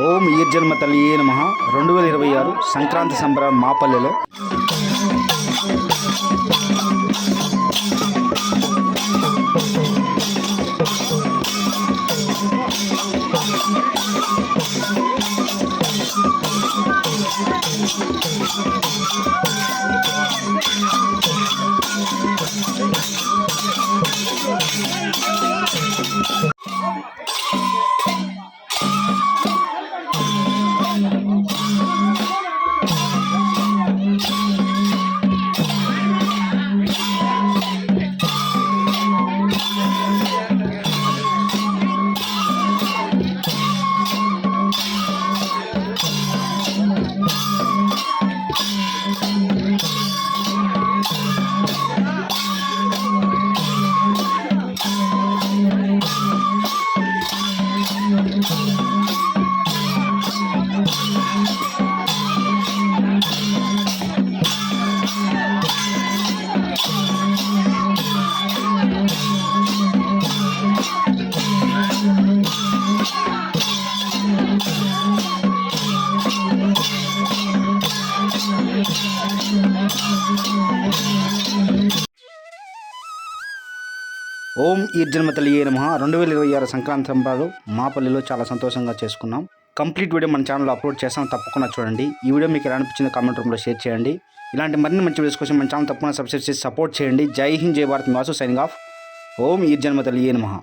ఓం ఈర్జన్మ తల్లియే నమః 2026 సంక్రాంతి సంబరాలు మాపల్లెలో ఓం ఈర్జన్మ తల్లియే నమః 2026 సంక్రాంతి సంబరాలు మాపల్లిలో చాలా సంతోషంగా చేసుకున్నాం. కంప్లీట్ వీడియో మన ఛానల్లో అప్లోడ్ చేస్తాం, తప్పకుండా చూడండి. ఈ వీడియో మీకు ఎలా అనిపించిందో కామెంట్ రూమ్లో షేర్ చేయండి. ఇలాంటి మరిన్ని మంచి వీడియోస్ కోసం మన ఛానల్ తప్పకుండా సబ్స్క్రైబ్ చేసి సపోర్ట్ చేయండి. జై హింద్, జై భారత్. మీ వాసు సైనింగ్ ఆఫ్. ఓం ఈర్జన్మ తల్లియే నమః.